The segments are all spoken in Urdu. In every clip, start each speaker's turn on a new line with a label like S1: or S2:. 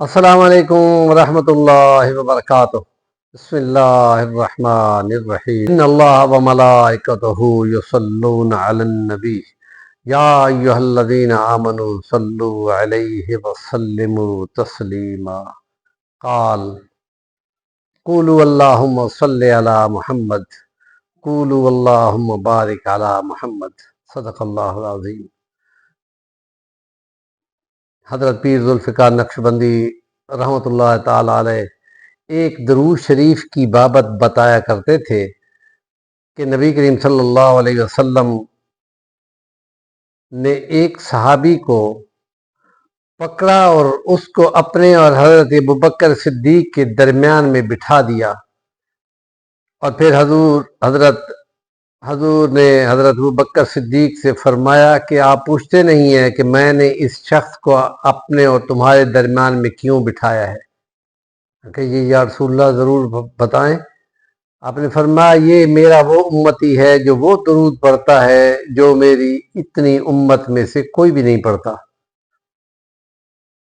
S1: السلام علیکم ورحمۃ اللہ وبرکاتہ۔ بسم اللہ الرحمن الرحیم۔ ان اللہ وملائکتہ یصلون علی النبی یا ایھا الذین آمنوا صلوا علیہ وسلموا تسلیما۔ قال قولوا اللہم صل علی محمد قولوا اللہم بارک علی محمد۔ صدق اللہ العظیم۔ حضرت پیر ذوالفقار نقشبندی رحمۃ اللہ تعالی علیہ ایک درود شریف کی بابت بتایا کرتے تھے کہ نبی کریم صلی اللہ علیہ وسلم نے ایک صحابی کو پکڑا اور اس کو اپنے اور حضرت ابوبکر صدیق کے درمیان میں بٹھا دیا، اور پھر حضور نے حضرت ابوبکر صدیق سے فرمایا کہ آپ پوچھتے نہیں ہیں کہ میں نے اس شخص کو اپنے اور تمہارے درمیان میں کیوں بٹھایا ہے؟ کہ یہ یا رسول اللہ ضرور بتائیں۔ آپ نے فرمایا یہ میرا وہ امتی ہے جو وہ درود پڑھتا ہے جو میری اتنی امت میں سے کوئی بھی نہیں پڑھتا۔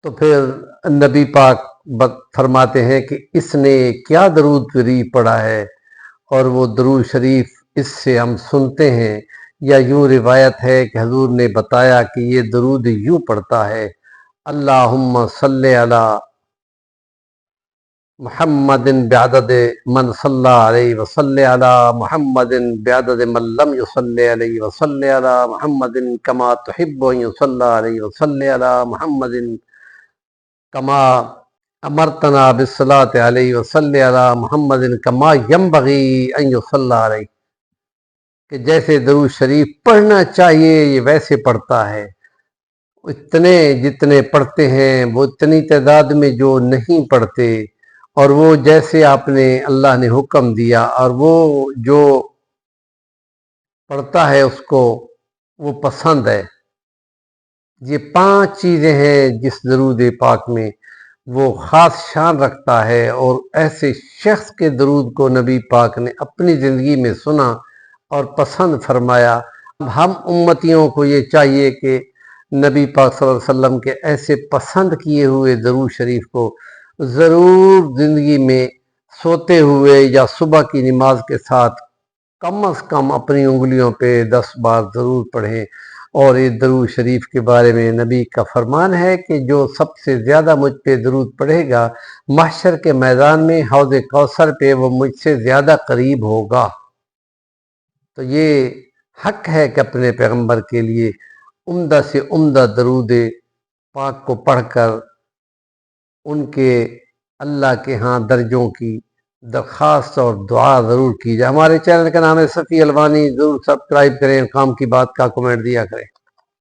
S1: تو پھر نبی پاک فرماتے ہیں کہ اس نے کیا درود شریف پڑھا ہے، اور وہ درود شریف اس سے ہم سنتے ہیں، یا یوں روایت ہے کہ حضور نے بتایا کہ یہ درود یوں پڑھتا ہے: اللہم صلی علی محمد بعدد من صلی علیہ وصلی علی محمد بعدد من لم یصلی علیہ وصلی علی محمد کما تحب ان یصلی علیہ وصلی علی محمد کما امرتنا بالصلاۃ علیہ وصلی علی محمد کما ینبغی ان یصلی علیہ، کہ جیسے درود شریف پڑھنا چاہیے یہ ویسے پڑھتا ہے۔ اتنے جتنے پڑھتے ہیں وہ اتنی تعداد میں جو نہیں پڑھتے، اور وہ جیسے آپ نے اللہ نے حکم دیا، اور وہ جو پڑھتا ہے اس کو وہ پسند ہے۔ یہ 5 چیزیں ہیں جس درود پاک میں وہ خاص شان رکھتا ہے، اور ایسے شخص کے درود کو نبی پاک نے اپنی زندگی میں سنا اور پسند فرمایا۔ ہم امتیوں کو یہ چاہیے کہ نبی پاک صلی اللہ علیہ وسلم کے ایسے پسند کیے ہوئے درود شریف کو ضرور زندگی میں سوتے ہوئے یا صبح کی نماز کے ساتھ کم از کم اپنی انگلیوں پہ 10 بار ضرور پڑھیں۔ اور یہ درود شریف کے بارے میں نبی کا فرمان ہے کہ جو سب سے زیادہ مجھ پہ درود پڑھے گا محشر کے میدان میں حوض کوثر پہ وہ مجھ سے زیادہ قریب ہوگا۔ تو یہ حق ہے کہ اپنے پیغمبر کے لیے عمدہ سے عمدہ درود پاک کو پڑھ کر ان کے اللہ کے ہاں درجوں کی درخواست اور دعا ضرور کی جائے۔ ہمارے چینل کا نام ہے صفی الوانی، ضرور سبسکرائب کریں، کام کی بات کا کمنٹ دیا کریں۔